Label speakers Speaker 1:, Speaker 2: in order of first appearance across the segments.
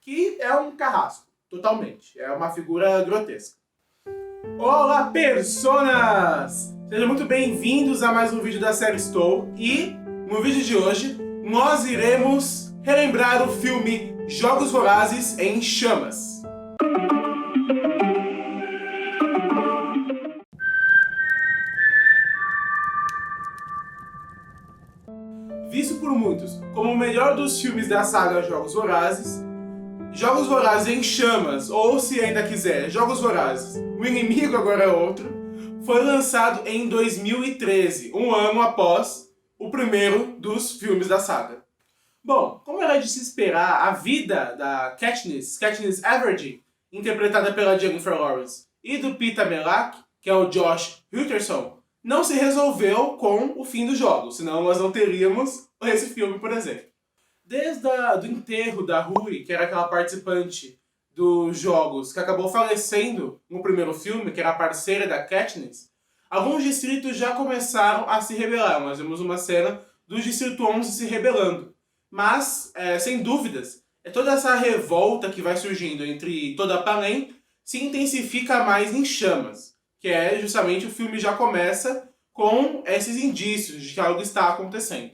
Speaker 1: que é um carrasco, totalmente. É uma figura grotesca. Olá, personas! Sejam muito bem-vindos a mais um vídeo da série Stow. E no vídeo de hoje, nós iremos relembrar o filme Jogos Vorazes em Chamas. Visto por muitos como o melhor dos filmes da saga Jogos Vorazes, Jogos Vorazes em Chamas, ou se ainda quiser, Jogos Vorazes, o inimigo agora é outro, foi lançado em 2013, um ano após o primeiro dos filmes da saga. Bom, como era de se esperar, a vida da Katniss Everdeen, interpretada pela Jennifer Lawrence, e do Peeta Mellark, que é o Josh Hutcherson, não se resolveu com o fim dos jogos, senão nós não teríamos esse filme, por exemplo. Desde o enterro da Rui, que era aquela participante dos jogos que acabou falecendo no primeiro filme, que era a parceira da Katniss, alguns distritos já começaram a se rebelar. Nós vemos uma cena do Distrito 11 se rebelando. Mas, sem dúvidas, toda essa revolta que vai surgindo entre toda a Panem se intensifica mais em Chamas, que é justamente o filme já começa com esses indícios de que algo está acontecendo.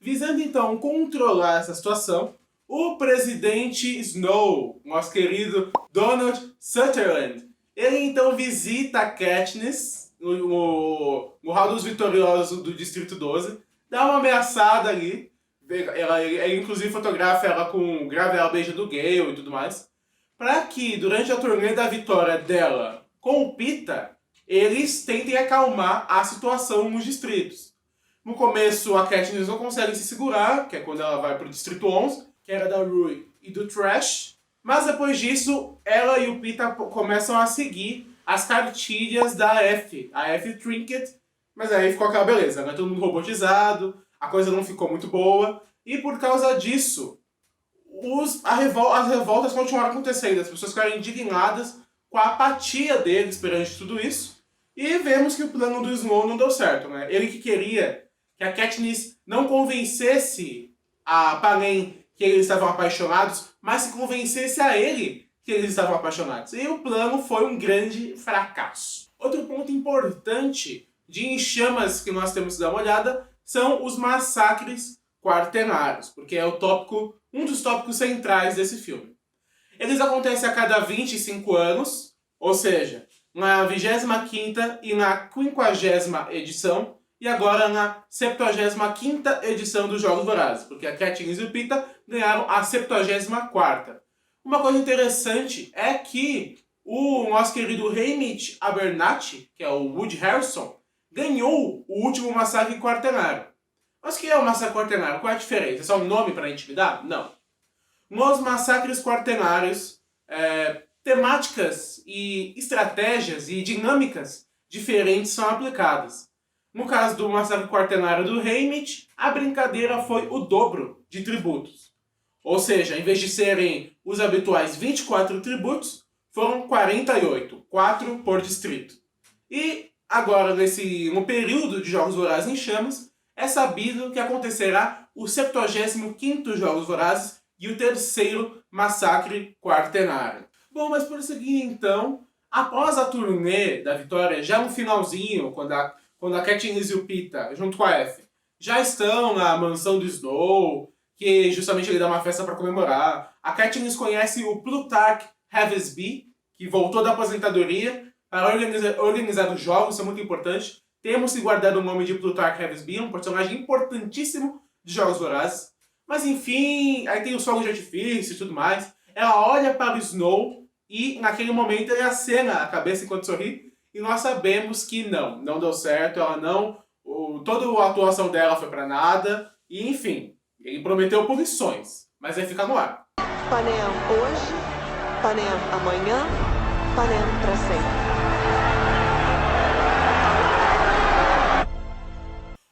Speaker 1: Visando então controlar essa situação, o presidente Snow, nosso querido Donald Sutherland, ele então visita a Katniss no Hall dos Vitoriosos do Distrito 12, dá uma ameaçada ali, ele inclusive fotografa ela grava ela beija do Gale e tudo mais, para que durante a turnê da vitória dela com o Peeta, eles tentem acalmar a situação nos distritos. No começo, a Katniss não consegue se segurar, que é quando ela vai pro Distrito 11, que era da Rui e do Trash. Mas depois disso, ela e o Peeta começam a seguir as cartilhas da F, a F Trinket. Mas aí ficou aquela beleza, né? Todo mundo robotizado, a coisa não ficou muito boa. E por causa disso, as revoltas continuaram acontecendo. As pessoas ficaram indignadas com a apatia deles perante tudo isso. E vemos que o plano do Snow não deu certo, né? Ele que queria que a Katniss não convencesse a Panem que eles estavam apaixonados, mas que convencesse a ele que eles estavam apaixonados. E o plano foi um grande fracasso. Outro ponto importante de Em Chamas que nós temos que dar uma olhada são os massacres quaternários, porque é um dos tópicos centrais desse filme. Eles acontecem a cada 25 anos, ou seja, na 25ª e na 50ª edição, e agora na 75ª edição dos Jogos Vorazes, porque a Katniss e o Peeta ganharam a 74ª. Uma coisa interessante é que o nosso querido Haymitch Abernathy, que é o Woody Harrelson, ganhou o último massacre quaternário. Mas o que é o massacre quaternário? Qual é a diferença? É só um nome para intimidar? Não. Nos massacres quaternários, temáticas e estratégias e dinâmicas diferentes são aplicadas. No caso do massacre quaternário do Haymitch, a brincadeira foi o dobro de tributos. Ou seja, em vez de serem os habituais 24 tributos, foram 48, 4 por distrito. E agora, no período de Jogos Vorazes em Chamas, é sabido que acontecerá o 75º Jogos Vorazes e o terceiro massacre quaternário. Bom, mas por seguir então, após a turnê da vitória, já no finalzinho, quando a Katniss e o Peeta, junto com a F, já estão na mansão do Snow, que justamente ele dá uma festa para comemorar. A Katniss conhece o Plutarch Heavensbee, que voltou da aposentadoria para organizar os jogos, isso é muito importante. Temos que guardar o nome de Plutarch Heavensbee, um personagem importantíssimo de Jogos Vorazes. Mas enfim, aí tem os fogos de artifício e tudo mais. Ela olha para o Snow e naquele momento ele acena a cabeça enquanto sorri. E nós sabemos que não deu certo, toda a atuação dela foi para nada. E enfim, ele prometeu punições, mas vai ficar no ar.
Speaker 2: Panem hoje, Panem amanhã, Panem para sempre.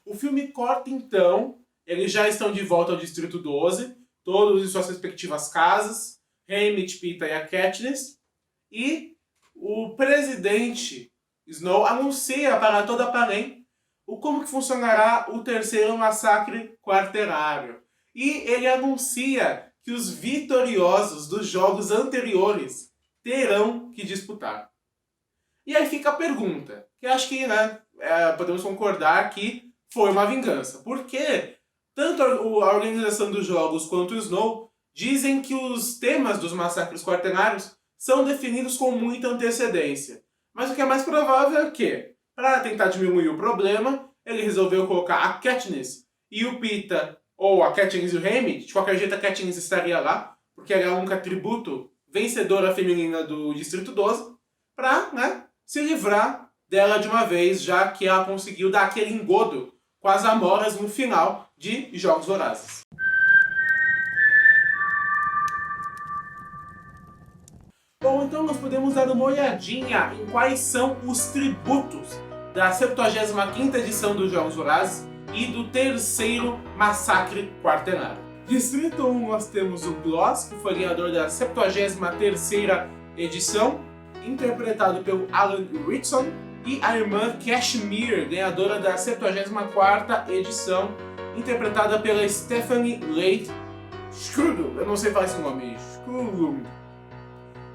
Speaker 1: O filme corta então, eles já estão de volta ao Distrito 12, todos em suas respectivas casas, Haymitch, Peeta e a Katniss, e o presidente Snow anuncia para toda a Panem como que funcionará o terceiro massacre quaternário. E ele anuncia que que os vitoriosos dos jogos anteriores terão que disputar. E aí fica a pergunta, que acho que podemos concordar que foi uma vingança. Porque tanto a organização dos jogos quanto o Snow dizem que os temas dos massacres quaternários são definidos com muita antecedência. Mas o que é mais provável é que, para tentar diminuir o problema, ele resolveu colocar a Katniss e o Peeta, ou a Katniss e o Haymitch. De qualquer jeito a Katniss estaria lá, porque ela é a única tributo vencedora feminina do Distrito 12, para se livrar dela de uma vez, já que ela conseguiu dar aquele engodo com as Amoras no final de Jogos Vorazes. Bom, então nós podemos dar uma olhadinha em quais são os tributos da 75ª edição dos Jogos Vorazes e do terceiro Massacre Quaternário. Distrito 1 nós temos o Gloss, que foi ganhador da 73ª edição, interpretado pelo Alan Ritchson, e a irmã Kashmir, ganhadora da 74ª edição, interpretada pela Stephanie Leigh Scrugum. Eu não sei falar esse nome, Scrugum.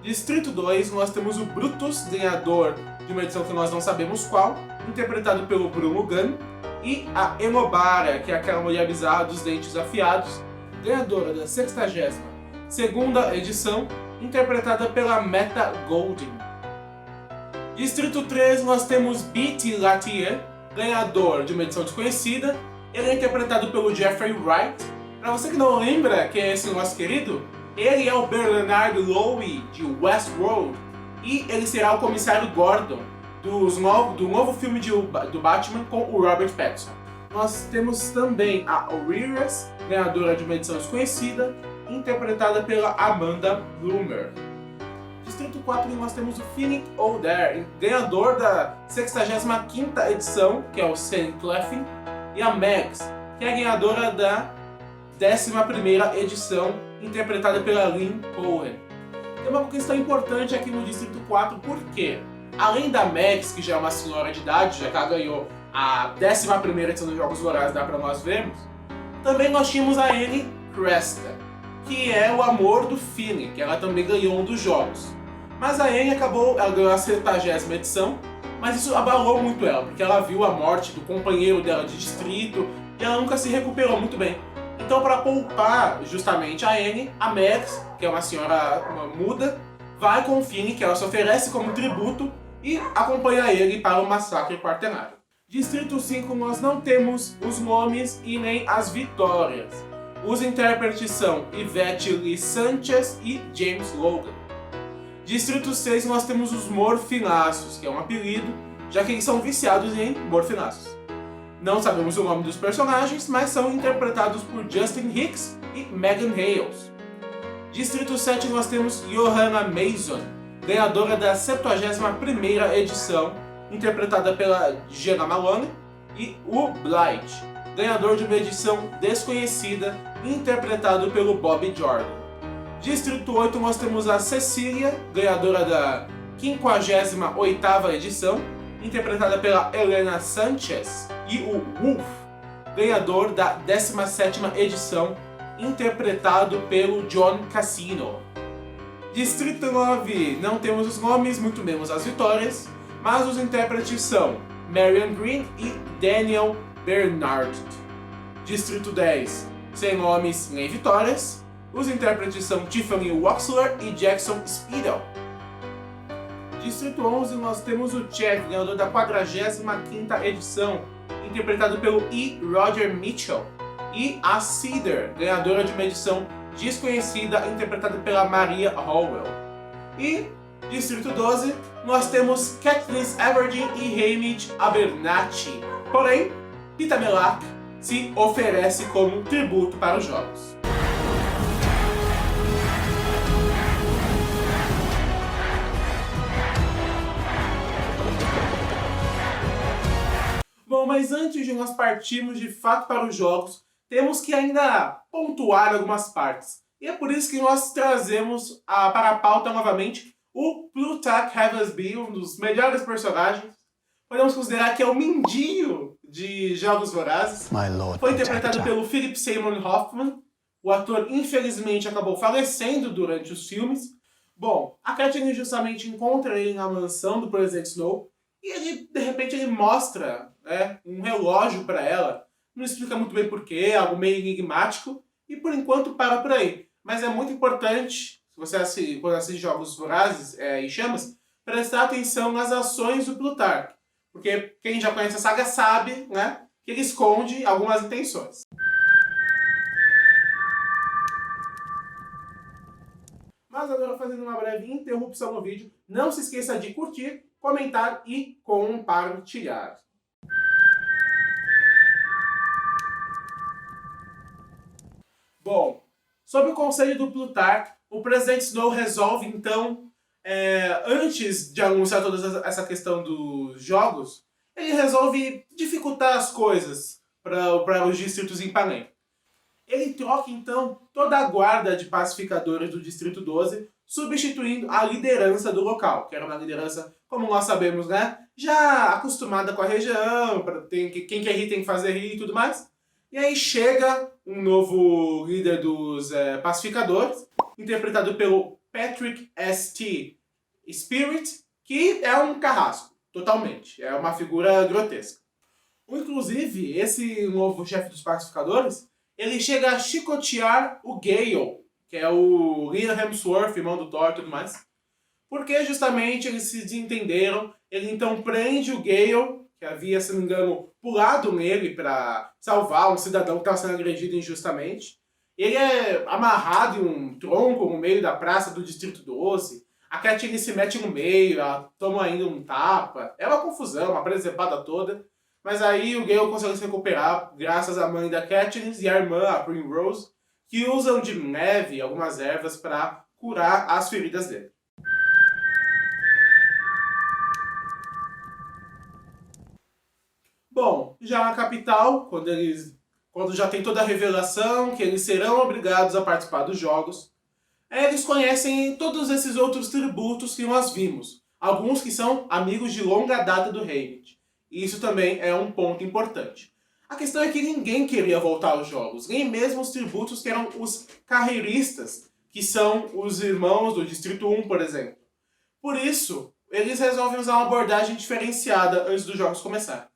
Speaker 1: Distrito 2, nós temos o Brutus, ganhador de uma edição que nós não sabemos qual, interpretado pelo Bruno Gunn, e a Enobara, que é aquela mulher bizarra dos dentes afiados, ganhadora da 62ª edição, interpretada pela Meta Golding. Distrito 3, nós temos B.T. Latier, ganhador de uma edição desconhecida. Ele é interpretado pelo Jeffrey Wright. Para você que não lembra quem é esse nosso querido, ele é o Bernard Lowe de Westworld e ele será o comissário Gordon do novo filme do Batman com o Robert Pattinson. Nós temos também a Aureus, ganhadora de uma edição desconhecida, interpretada pela Amanda Bloomer. Distrito 4, nós temos o Finnick Odair, ganhador da 65ª edição, que é o Sam Cleffin, e a Max, que é a ganhadora da 11ª edição, interpretada pela Lynn Cohen. Tem uma questão importante aqui no Distrito 4, porque além da Max, que já é uma senhora de idade, já que ela ganhou a 11ª edição dos Jogos Vorazes, dá pra nós vermos, também nós tínhamos a Annie Cresta, que é o amor do Finnick, que ela também ganhou um dos jogos. Mas a Annie ela ganhou a 70ª edição, mas isso abalou muito ela, porque ela viu a morte do companheiro dela de distrito e ela nunca se recuperou muito bem. Então, para poupar justamente a Annie, a Max, que é uma senhora muda, vai com o Finnick, que ela se oferece como tributo e acompanha ele para o Massacre Quaternário. Distrito 5, nós não temos os nomes e nem as vitórias. Os intérpretes são Yvette Lee Sanchez e James Logan. Distrito 6, nós temos os Morfinaços, que é um apelido, já que eles são viciados em morfinaços. Não sabemos o nome dos personagens, mas são interpretados por Justin Hicks e Megan Hales. Distrito 7, nós temos Johanna Mason, ganhadora da 71ª edição, interpretada pela Jenna Malone, e o Blight, ganhador de uma edição desconhecida, interpretado pelo Bobby Jordan. Distrito 8, nós temos a Cecília, ganhadora da 58ª edição, interpretada pela Helena Sanchez, e o Wolf, ganhador da 17ª edição, interpretado pelo John Cassino. Distrito 9, não temos os nomes, muito menos as vitórias, mas os intérpretes são Marion Green e Daniel Bernard. Distrito 10, sem nomes nem vitórias, os intérpretes são Tiffany Woxler e Jackson Speedle. Distrito 11, nós temos o Chad, ganhador da 45ª edição, interpretado pelo E. Roger Mitchell, e a Cedar, ganhadora de uma edição desconhecida, interpretada pela Maria Howell. E Distrito 12, nós temos Katniss Everdeen e Haymitch Abernathy. Porém, Peeta Mellark se oferece como tributo para os jogos. Bom, mas antes de nós partirmos de fato para os jogos, temos que ainda pontuar algumas partes. E é por isso que nós trazemos para a pauta novamente o Plutarch Heathersby, um dos melhores personagens. Podemos considerar que é o Mindinho de Jogos Vorazes. Foi interpretado pelo Philip Seymour Hoffman, O ator, infelizmente, acabou falecendo durante os filmes. Bom, a Katniss justamente encontra ele na mansão do Presidente Snow e ele, de repente, ele mostra um relógio para ela. Não explica muito bem porquê, algo meio enigmático, e por enquanto para por aí. Mas é muito importante, se você quando assiste Jogos Vorazes e Chamas, prestar atenção nas ações do Plutarch. Porque quem já conhece a saga sabe, né, que ele esconde algumas intenções. Mas agora, fazendo uma breve interrupção no vídeo, não se esqueça de curtir, comentar e compartilhar. Bom, sob o conselho do Plutarch, o Presidente Snow resolve então, antes de anunciar toda essa questão dos jogos, ele resolve dificultar as coisas para os distritos em Panem. Ele troca então toda a guarda de pacificadores do Distrito 12, substituindo a liderança do local, que era uma liderança, como nós sabemos, né, já acostumada com a região, quem quer rir tem que fazer rir e tudo mais. E aí chega um novo líder dos pacificadores, interpretado pelo Patrick St. Spirit, que é um carrasco, totalmente. É uma figura grotesca. Inclusive, esse novo chefe dos pacificadores, ele chega a chicotear o Gale, que é o Liam Hemsworth, irmão do Thor e tudo mais. Porque justamente eles se desentenderam, ele então prende o Gale, que havia, se não me engano, pulado nele para salvar um cidadão que estava sendo agredido injustamente. Ele é amarrado em um tronco no meio da praça do Distrito 12. A Katniss se mete no meio, ela toma ainda um tapa. É uma confusão, uma presepada toda. Mas aí o Gale consegue se recuperar graças à mãe da Katniss e à irmã, a Primrose, que usam de neve e algumas ervas para curar as feridas dele. Bom, já na capital, quando já tem toda a revelação que eles serão obrigados a participar dos jogos, eles conhecem todos esses outros tributos que nós vimos. Alguns que são amigos de longa data do Haymitch. E isso também é um ponto importante. A questão é que ninguém queria voltar aos jogos, nem mesmo os tributos que eram os carreiristas, que são os irmãos do Distrito 1, por exemplo. Por isso, eles resolvem usar uma abordagem diferenciada antes dos jogos começarem.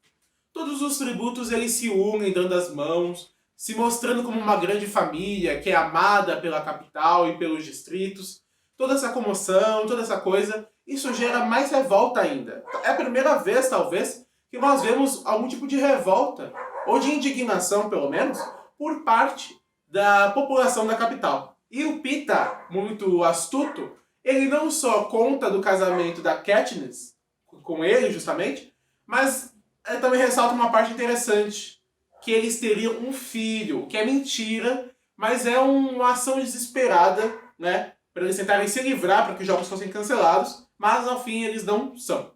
Speaker 1: Todos os tributos eles se unem, dando as mãos, se mostrando como uma grande família que é amada pela capital e pelos distritos. Toda essa comoção, toda essa coisa, isso gera mais revolta ainda. É a primeira vez, talvez, que nós vemos algum tipo de revolta, ou de indignação, pelo menos, por parte da população da capital. E o Peeta, muito astuto, ele não só conta do casamento da Katniss, com ele justamente, mas ele também ressalta uma parte interessante, que eles teriam um filho, que é mentira, mas é uma ação desesperada, né, para eles tentarem se livrar para que os jogos fossem cancelados, mas ao fim eles não são.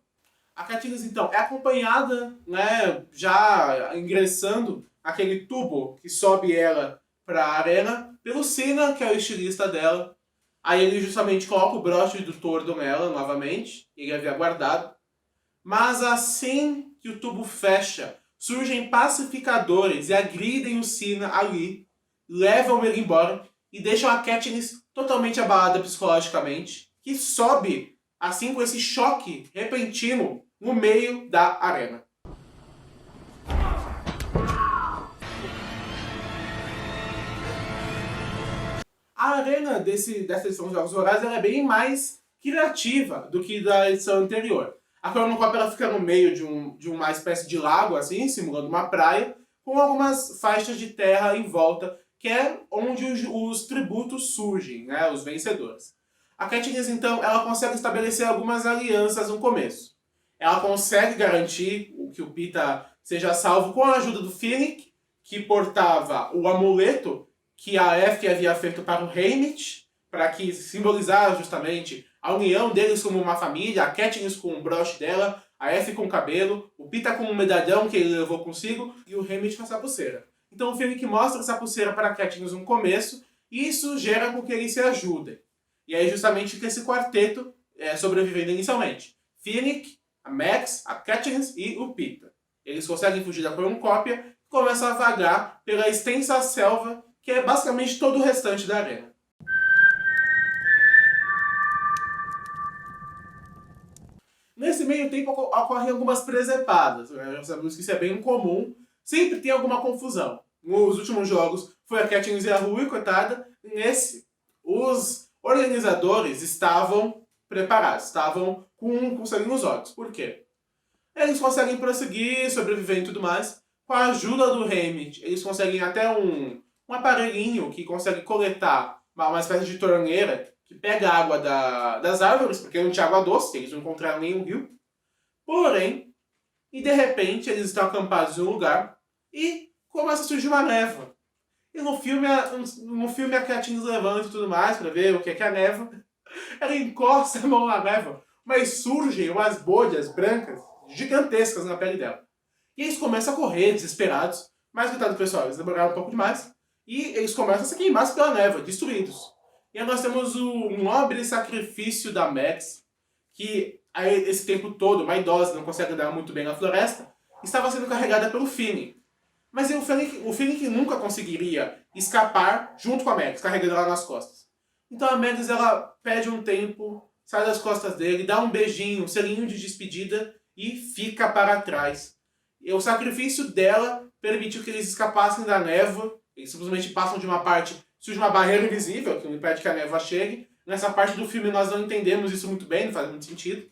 Speaker 1: A Katniss, então, é acompanhada, né, já ingressando aquele tubo que sobe ela para a arena, pelo Cinna, que é o estilista dela. Aí ele justamente coloca o broche do tordo nela novamente, ele havia guardado. Mas assim que o tubo fecha, surgem pacificadores e agridem o Cinna ali, levam ele embora e deixam a Katniss totalmente abalada psicologicamente, que sobe assim com esse choque repentino no meio da arena. A arena dessa edição de Jogos Vorazes é bem mais criativa do que da edição anterior. A Cronocop ela fica no meio de uma espécie de lago, assim, simulando uma praia, com algumas faixas de terra em volta, que é onde os tributos surgem, né, os vencedores. A Katniss, então, ela consegue estabelecer algumas alianças no começo. Ela consegue garantir que o Peeta seja salvo com a ajuda do Finnick, que portava o amuleto que a F havia feito para o Haymitch, para que simbolizar justamente a união deles como uma família, a Katniss com o broche dela, a F com o cabelo, o Peeta com o medalhão que ele levou consigo e o Haymitch com essa pulseira. Então o Finnick mostra essa pulseira para a Katniss no começo e isso gera com que eles se ajudem. E aí justamente fica esse quarteto sobrevivendo inicialmente. Finnick, a Max, a Katniss e o Peeta. Eles conseguem fugir da Cornucópia e começam a vagar pela extensa selva que é basicamente todo o restante da arena. Nesse meio tempo ocorrem algumas presepadas, né? Já sabemos que isso é bem comum, sempre tem alguma confusão. Nos últimos jogos foi a Katniss e a Rui, coitada. Nesse, os organizadores estavam preparados, estavam com sangue nos olhos. Por quê? Eles conseguem prosseguir, sobreviver e tudo mais. Com a ajuda do Haymitch, eles conseguem até um aparelhinho que consegue coletar uma espécie de torneira que pega a água das árvores, porque não tinha água doce, eles não encontraram nenhum rio. Porém, e de repente eles estão acampados em um lugar e começa a surgir uma névoa. E no filme a Katniss levanta e tudo mais pra ver o que é a névoa. Ela encosta a mão na névoa, mas surgem umas bolhas brancas gigantescas na pele dela. E eles começam a correr, desesperados. Mas, coitado pessoal, eles demoraram um pouco demais. E eles começam a se queimar pela névoa, destruídos. E aí nós temos o nobre sacrifício da Max, que esse tempo todo, uma idosa, não consegue andar muito bem na floresta, estava sendo carregada pelo Finnick. Mas o Finnick nunca conseguiria escapar junto com a Max, carregando ela nas costas. Então a Max, ela pede um tempo, sai das costas dele, dá um beijinho, um selinho de despedida e fica para trás. E o sacrifício dela permitiu que eles escapassem da névoa. Eles simplesmente passam de uma parte, surge uma barreira invisível que não impede que a névoa chegue. Nessa parte do filme nós não entendemos isso muito bem, não faz muito sentido.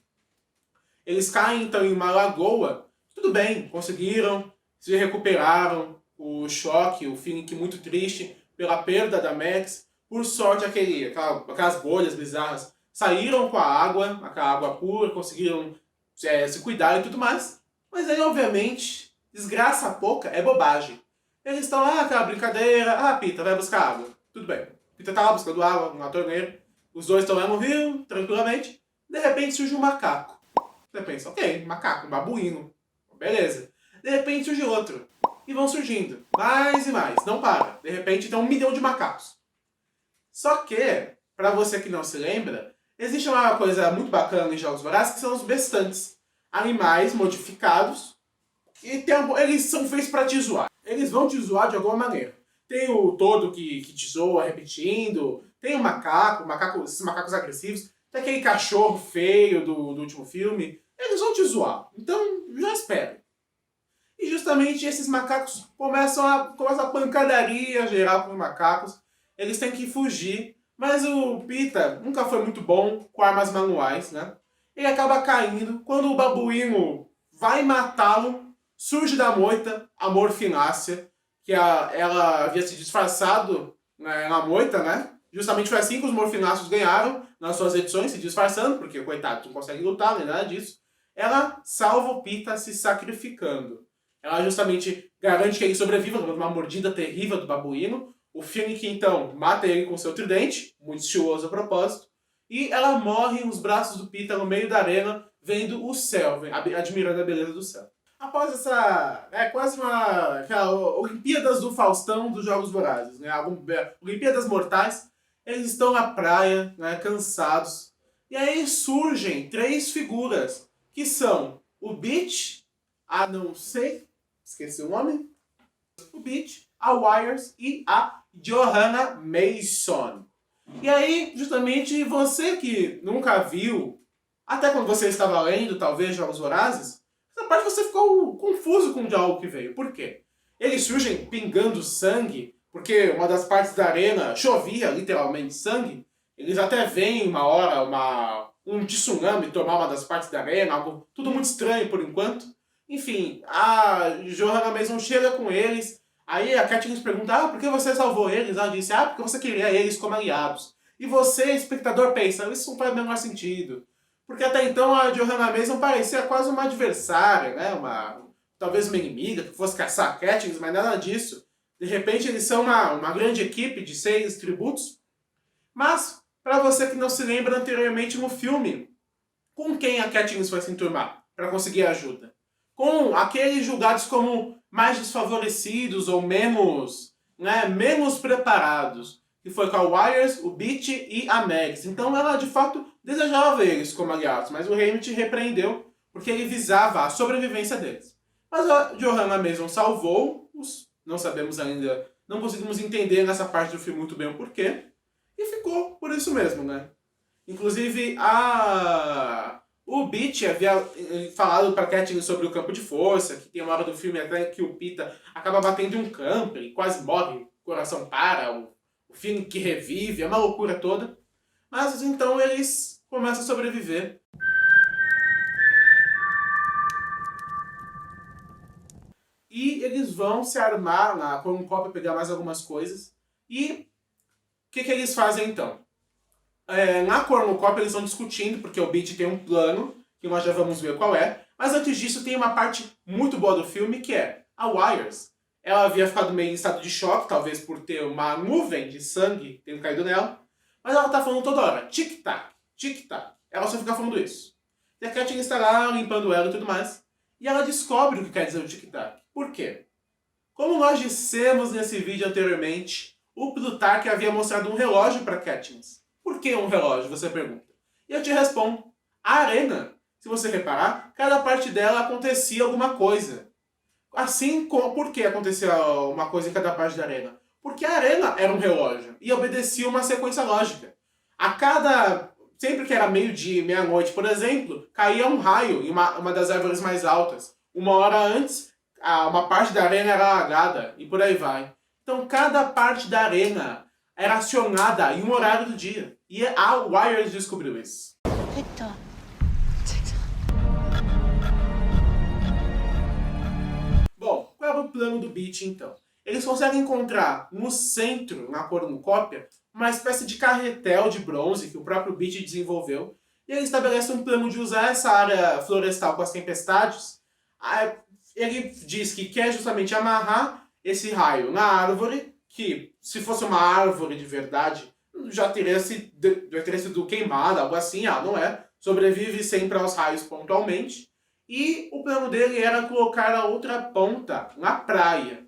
Speaker 1: Eles caem então em uma lagoa. Tudo bem, conseguiram, se recuperaram. O choque, o Finnick muito triste pela perda da Max. Por sorte, aquelas bolhas bizarras saíram com a aquela água pura, conseguiram se cuidar e tudo mais. Mas aí, obviamente, desgraça pouca é bobagem. Eles estão lá, aquela brincadeira, Pita, vai buscar água. Tudo bem. Pita tá lá buscando água, numa torneira. Os dois estão lá no rio, tranquilamente. De repente surge um macaco. Você pensa, ok, macaco, um babuíno. Beleza. De repente surge outro. E vão surgindo. Mais e mais. Não para. De repente tem 1 milhão de macacos. Só que, pra você que não se lembra, existe uma coisa muito bacana em Jogos Vorazes que são os bestantes. Animais modificados. E eles são feitos pra te zoar. Eles vão te zoar de alguma maneira. Tem o todo que te zoa repetindo. Tem o macaco, esses macacos agressivos. Tem aquele cachorro feio do último filme. Eles vão te zoar. Então, já espera. E justamente esses macacos começam a pancadaria geral com os macacos. Eles têm que fugir. Mas o Pita nunca foi muito bom com armas manuais, né? Ele acaba caindo. Quando o babuíno vai matá-lo, surge da moita a Morfinácea, que ela havia se disfarçado na moita, né? Justamente foi assim que os Morfináceos ganharam nas suas edições, se disfarçando, porque, coitado, não consegue lutar, nem nada disso. Ela salva o Pita se sacrificando. Ela justamente garante que ele sobreviva de uma mordida terrível do babuíno. O Finnick, então, mata ele com seu tridente, muito estiloso a propósito. E ela morre nos braços do Pita no meio da arena, vendo o céu, admirando a beleza do céu. Após essa... quase aquela Olimpíadas do Faustão dos Jogos Vorazes, né? Olimpíadas Mortais. Eles estão na praia, né, cansados. E aí surgem 3 figuras, que são o Beach, esqueci o nome. O Beach, a Wires e a Johanna Mason. E aí, justamente, você que nunca viu, até quando você estava lendo, talvez, Jogos Vorazes, essa parte você ficou confuso com o diálogo que veio. Por quê? Eles surgem pingando sangue, porque uma das partes da arena chovia literalmente sangue. Eles até veem uma hora um tsunami tomar uma das partes da arena, algo tudo muito estranho por enquanto. Enfim, a Johanna Mason chega com eles. Aí a Katniss pergunta, por que você salvou eles? Ela disse, porque você queria eles como aliados. E você, espectador, pensa, isso não faz o menor sentido. Porque até então a Johanna Mason parecia quase uma adversária, né? Talvez uma inimiga que fosse caçar a Katniss, mas nada disso. De repente eles são uma grande equipe de 6 tributos. Mas, para você que não se lembra anteriormente no filme, com quem a Katniss foi se enturmar para conseguir ajuda? Com aqueles julgados como mais desfavorecidos ou menos preparados. Que foi com a Wires, o Beach e a Mags. Então ela de fato desejava eles como aliados, mas o Haymitch repreendeu porque ele visava a sobrevivência deles. Mas a Johanna Mason salvou-os, não sabemos ainda Não conseguimos entender nessa parte do filme muito bem o porquê. E ficou por isso mesmo, né? Inclusive, o Beach havia falado pra Katniss sobre o campo de força, que tem uma hora do filme até que o Pita acaba batendo em um camper e quase morre, o coração para, o filme que revive, é uma loucura toda. Mas então eles começam a sobreviver. E eles vão se armar na cornucópia, pegar mais algumas coisas. E o que eles fazem então? Na cornucópia eles estão discutindo, porque o Beach tem um plano, que nós já vamos ver qual é. Mas antes disso tem uma parte muito boa do filme, que é a Wires. Ela havia ficado meio em estado de choque, talvez por ter uma nuvem de sangue tendo caído nela. Mas ela tá falando toda hora, tic-tac, tic-tac. Ela só fica falando isso. E a Katniss está lá limpando ela e tudo mais. E ela descobre o que quer dizer o tic-tac. Por quê? Como nós dissemos nesse vídeo anteriormente, o Plutarque havia mostrado um relógio para Katniss. Por que um relógio, você pergunta? E eu te respondo. A arena, se você reparar, cada parte dela acontecia alguma coisa. Assim como... Por que acontecia uma coisa em cada parte da arena? Porque a arena era um relógio e obedecia uma sequência lógica. Sempre que era meio-dia, meia-noite, por exemplo, caía um raio em uma das árvores mais altas. Uma hora antes, uma parte da arena era alagada e por aí vai. Então cada parte da arena era acionada em um horário do dia. E a Wires descobriu isso.
Speaker 3: Victor.
Speaker 1: Bom, qual era o plano do Beach então? Eles conseguem encontrar no centro, na cornucópia, uma espécie de carretel de bronze que o próprio Beach desenvolveu. E ele estabelece um plano de usar essa área florestal com as tempestades. Ele diz que quer justamente amarrar esse raio na árvore, que se fosse uma árvore de verdade, já teria sido queimada, algo assim, não é. Sobrevive sempre aos raios pontualmente. E o plano dele era colocar a outra ponta na praia.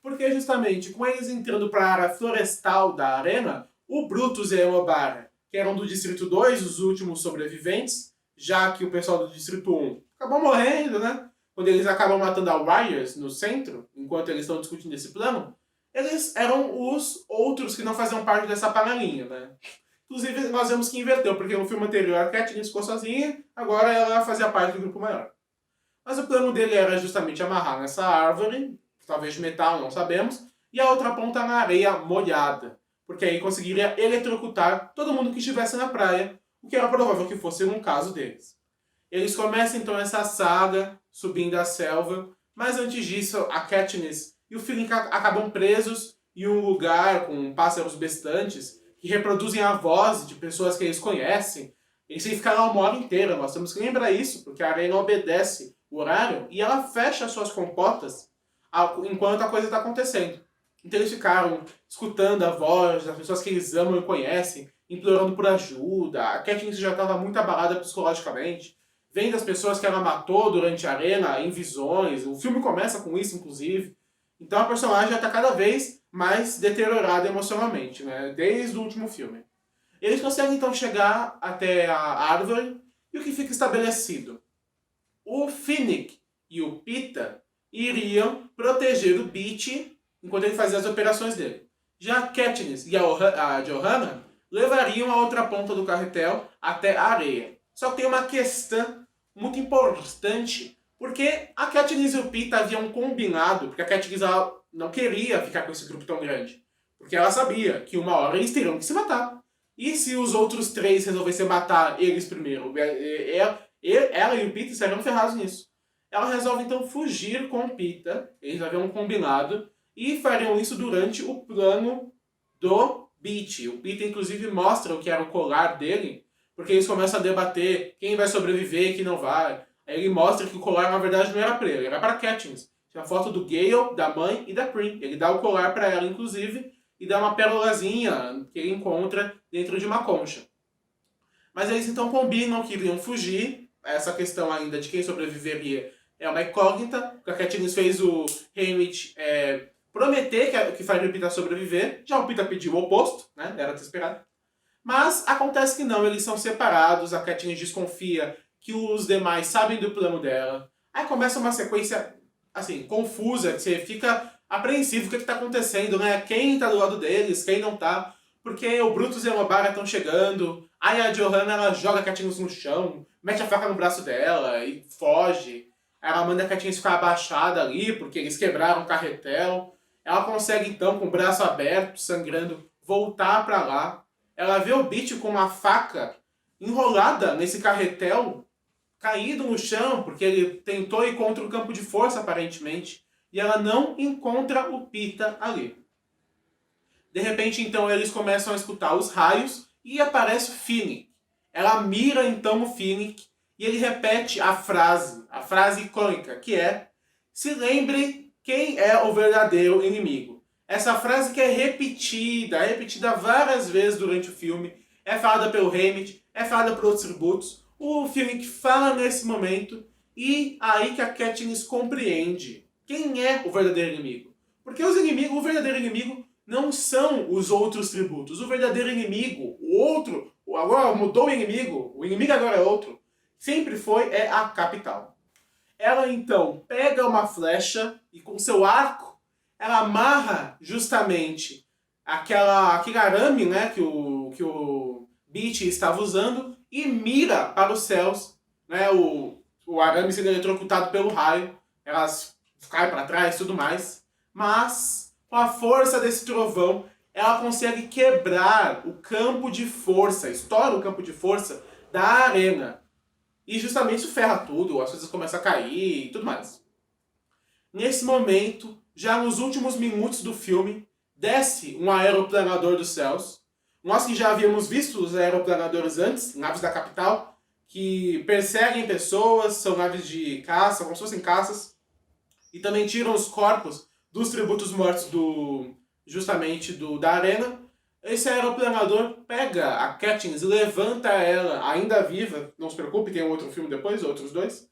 Speaker 1: Porque justamente com eles entrando para a área florestal da arena, o Brutus e a Emma, que eram do Distrito 2, os últimos sobreviventes, já que o pessoal do Distrito 1 acabou morrendo, né? Quando eles acabam matando a Wires no centro, enquanto eles estão discutindo esse plano, eles eram os outros que não faziam parte dessa panelinha, né? Inclusive, nós vemos que inverteu, porque no filme anterior a Katniss ficou sozinha, agora ela fazia parte do grupo maior. Mas o plano dele era justamente amarrar nessa árvore, talvez de metal, não sabemos, e a outra ponta na areia molhada, porque aí conseguiria eletrocutar todo mundo que estivesse na praia, o que era provável que fosse no caso deles. Eles começam então essa saga, subindo a selva, mas antes disso a Katniss e o Philip acabam presos em um lugar com pássaros bestantes que reproduzem a voz de pessoas que eles conhecem. Eles têm que ficar lá uma hora inteira, nós temos que lembrar isso, porque a areia não obedece o horário e ela fecha suas comportas enquanto a coisa está acontecendo. Então eles ficaram escutando a voz das pessoas que eles amam e conhecem, implorando por ajuda. A Katniss já estava muito abalada psicologicamente, vendo as pessoas que ela matou durante a arena em visões. O filme começa com isso, inclusive. Então a personagem já está cada vez mais deteriorada emocionalmente, né? Desde o último filme. Eles conseguem então chegar até a árvore e o que fica estabelecido? O Finnick e o Pita iriam proteger o Beach enquanto ele fazia as operações dele. Já a Katniss e a Johanna levariam a outra ponta do carretel até a areia. Só que tem uma questão muito importante, porque a Katniss e o Pita haviam combinado, porque a Katniss não queria ficar com esse grupo tão grande, porque ela sabia que uma hora eles teriam que se matar. E se os outros três resolvessem matar eles primeiro, ela e o Pita seriam ferrados nisso. Ela resolve então fugir com o Pita, eles haviam combinado, e fariam isso durante o plano do Beach. O Pita inclusive mostra o que era o colar dele, porque eles começam a debater quem vai sobreviver e quem não vai. Aí ele mostra que o colar na verdade não era para ele, era para Katniss. Tinha a foto do Gale, da mãe e da Prim. Ele dá o colar para ela inclusive, e dá uma pérolazinha que ele encontra dentro de uma concha. Mas eles então combinam que iriam fugir. Essa questão ainda de quem sobreviveria é uma incógnita, porque a Katniss fez o Haymitch prometer que faria o Pita sobreviver. Já o Pita pediu o oposto, né? Era de ser esperado. Mas acontece que não, eles são separados, a Katniss desconfia que os demais sabem do plano dela. Aí começa uma sequência, assim, confusa, que você fica apreensivo o que está acontecendo, né? Quem tá do lado deles, quem não tá. Porque o Brutus e a Lobara estão chegando, aí a Johanna ela joga a Katniss no chão, mete a faca no braço dela e foge. Ela manda a Katniss ficar abaixada ali, porque eles quebraram o carretel. Ela consegue então, com o braço aberto, sangrando, voltar pra lá. Ela vê o Beach com uma faca enrolada nesse carretel, caído no chão, porque ele tentou ir contra o campo de força, aparentemente. E ela não encontra o Pita ali. De repente, então, eles começam a escutar os raios e aparece o Finnick. Ela mira, então, o Finnick e ele repete a frase icônica, que é: se lembre quem é o verdadeiro inimigo. Essa frase que é repetida várias vezes durante o filme, é falada pelo Haymitch, é falada por outros tributos. O Finnick fala nesse momento e aí que a Katniss compreende quem é o verdadeiro inimigo. Porque o verdadeiro inimigo não são os outros tributos. O verdadeiro inimigo, o outro, agora mudou o inimigo agora é outro, sempre é a capital. Ela então pega uma flecha e com seu arco, ela amarra justamente aquele arame, né, que o Beach estava usando e mira para os céus, né, o arame sendo eletrocutado pelo raio, elas caem para trás e tudo mais, mas com a força desse trovão, ela consegue quebrar o campo de força, estoura o campo de força da arena. E justamente isso ferra tudo, as coisas começam a cair e tudo mais. Nesse momento, já nos últimos minutos do filme, desce um aeroplanador dos céus. Nós que já havíamos visto os aeroplanadores antes, naves da capital, que perseguem pessoas, são naves de caça, como se fossem caças, e também tiram os corpos dos tributos mortos da arena. Esse aeroplanador pega a Katniss e levanta ela, ainda viva, não se preocupe, tem um outro filme depois, outros dois,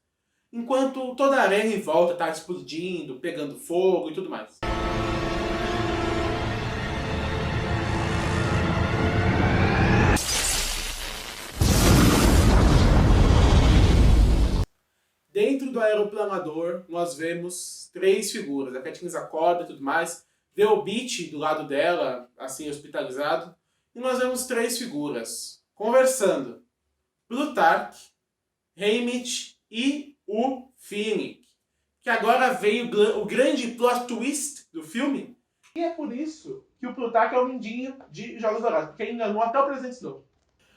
Speaker 1: enquanto toda a arena em volta está explodindo, pegando fogo e tudo mais. Dentro do aeroplanador, nós vemos 3 figuras. A Katniss acorda e tudo mais, vê o Beach do lado dela, assim, hospitalizado, e nós vemos 3 figuras conversando. Plutarch, Haymitch e o Finnick. Que agora veio o grande plot twist do filme. E é por isso que o Plutarch é o mindinho de Jogos Vorazes, porque ele enganou até o Presidente Snow.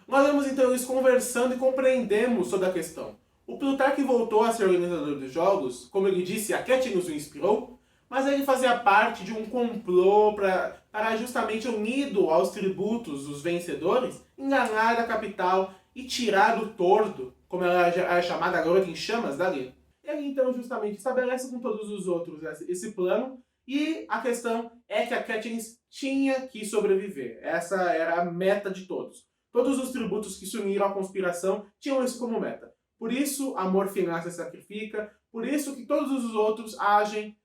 Speaker 1: Nós vemos então eles conversando e compreendemos sobre a questão. O Plutarch voltou a ser organizador dos jogos, como ele disse, a Katniss o inspirou, mas ele fazia parte de um complô para justamente unido aos tributos, os vencedores, enganar a capital e tirar o Tordo, como ela é chamada, a garota em chamas, dali. Ele então justamente estabelece com todos os outros esse plano, e a questão é que a Katniss tinha que sobreviver. Essa era a meta de todos. Todos os tributos que se uniram à conspiração tinham isso como meta. Por isso, Amor Final se sacrifica, por isso que todos os outros agem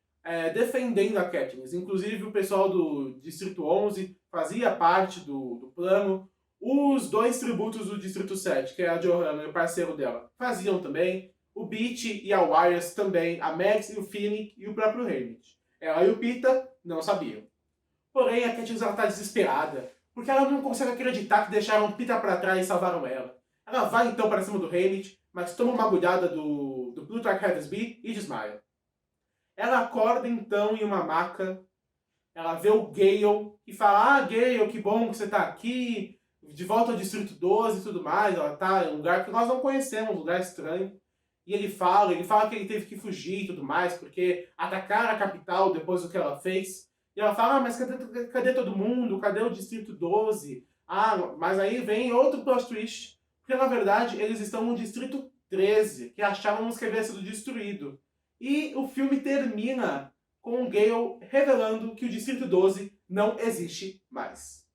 Speaker 1: defendendo a Katniss. Inclusive o pessoal do Distrito 11 fazia parte do plano. Os 2 tributos do Distrito 7, que é a Johanna e o parceiro dela, faziam também. O Beach e a Wyers também, a Max e o Finnick e o próprio Haymitch. Ela e o Pita não sabiam. Porém, a Katniss está desesperada, porque ela não consegue acreditar que deixaram o Pita para trás e salvaram ela. Ela vai então para cima do Haymitch, mas toma uma agulhada do Plutarch Heathersby e desmaia. Ela acorda então em uma maca, ela vê o Gale e fala: ah, Gale, que bom que você está aqui, de volta ao Distrito 12 e tudo mais. Ela está em um lugar que nós não conhecemos, um lugar estranho. E ele fala que ele teve que fugir e tudo mais, porque atacaram a capital depois do que ela fez. E ela fala: ah, mas cadê todo mundo? Cadê o Distrito 12? Ah, mas aí vem outro plot twist. Porque, na verdade, eles estão no Distrito 13, que achávamos que havia sido destruído. E o filme termina com o Gale revelando que o Distrito 12 não existe mais.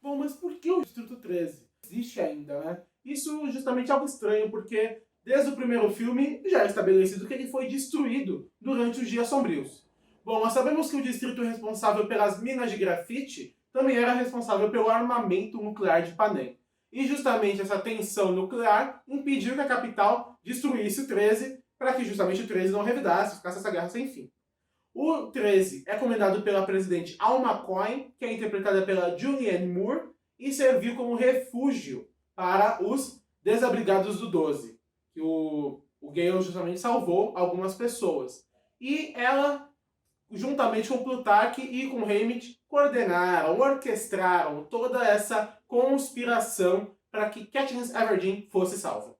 Speaker 1: Bom, mas por que o Distrito 13 existe ainda, né? Isso justamente é algo estranho, porque desde o primeiro filme já é estabelecido que ele foi destruído durante os Dias Sombrios. Bom, nós sabemos que o distrito responsável pelas minas de grafite também era responsável pelo armamento nuclear de Panem. E justamente essa tensão nuclear impediu que a capital destruísse o 13, para que justamente o 13 não revidasse, ficasse essa guerra sem fim. O 13 é comandado pela presidente Alma Coin, que é interpretada pela Julianne Moore, e serviu como refúgio para os desabrigados do 12, que o Gale justamente salvou algumas pessoas. E ela, juntamente com Plutarque e com Haymitch, coordenaram, orquestraram toda essa conspiração para que Katniss Everdeen fosse salva.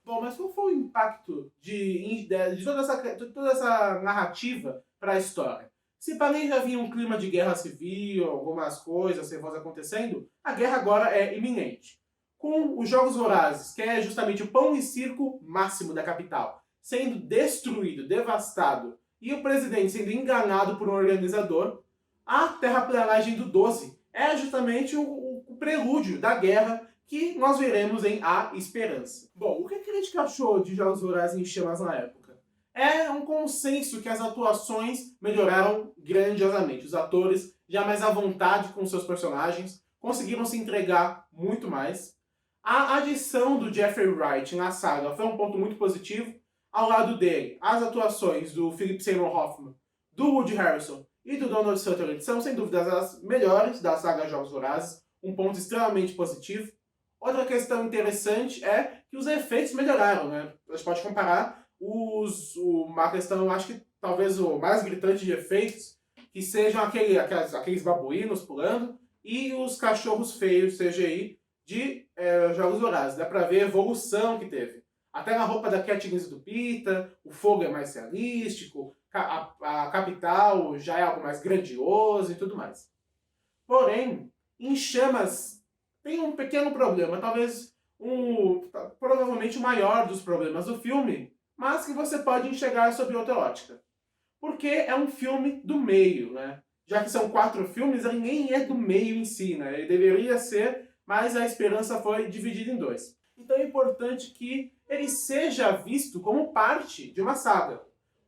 Speaker 1: Bom, mas qual foi o impacto de toda essa narrativa para a história? Se para mim já vinha um clima de guerra civil, algumas coisas nervosas acontecendo, a guerra agora é iminente. Com os Jogos Vorazes, que é justamente o pão e circo máximo da capital, sendo destruído, devastado, e o presidente sendo enganado por um organizador, a terraplanagem do 12 é justamente o prelúdio da guerra que nós veremos em A Esperança. Bom, o que a crítica achou de Jogos Vorazes em Chamas na época? É um consenso que as atuações melhoraram grandiosamente. Os atores, já mais à vontade com seus personagens, conseguiram se entregar muito mais. A adição do Jeffrey Wright na saga foi um ponto muito positivo. Ao lado dele, as atuações do Philip Seymour Hoffman, do Woody Harrelson e do Donald Sutherland são, sem dúvidas, as melhores da saga Jogos Vorazes. Um ponto extremamente positivo. Outra questão interessante é que os efeitos melhoraram, né? A gente pode comparar uma questão, acho que talvez o mais gritante de efeitos, que sejam aqueles babuínos pulando e os cachorros feios CGI de Jogos Vorazes. Dá pra ver a evolução que teve. Até na roupa da Katniss e do Peeta, o fogo é mais realístico, a capital já é algo mais grandioso e tudo mais. Porém, em Chamas tem um pequeno problema, talvez provavelmente o maior dos problemas do filme, mas que você pode enxergar sob outra ótica. Porque é um filme do meio, né? Já que são 4 filmes, ele nem é do meio em si, né? Ele deveria ser, mas a Esperança foi dividida em 2. Então é importante que ele seja visto como parte de uma saga.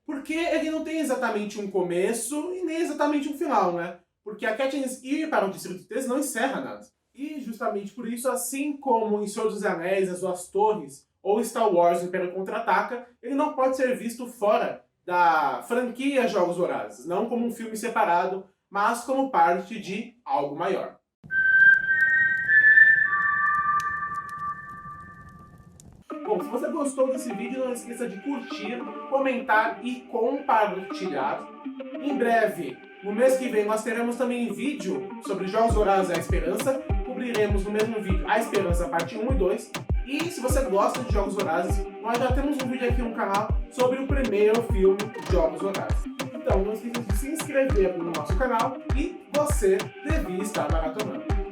Speaker 1: Porque ele não tem exatamente um começo e nem exatamente um final, né? Porque a Katniss ir para o Distrito 13 não encerra nada. E justamente por isso, assim como em Senhor dos Anéis, As Duas Torres, ou Star Wars, O Império Contra-Ataca, ele não pode ser visto fora da franquia Jogos Vorazes, não como um filme separado, mas como parte de algo maior. Bom, se você gostou desse vídeo, não esqueça de curtir, comentar e compartilhar. Em breve, no mês que vem, nós teremos também vídeo sobre Jogos Vorazes e A Esperança. Cobriremos no mesmo vídeo A Esperança parte 1 e 2. E se você gosta de Jogos Vorazes, nós já temos um vídeo aqui no canal sobre o primeiro filme Jogos Vorazes. Então não esqueça de se inscrever no nosso canal e você devia estar maratonando.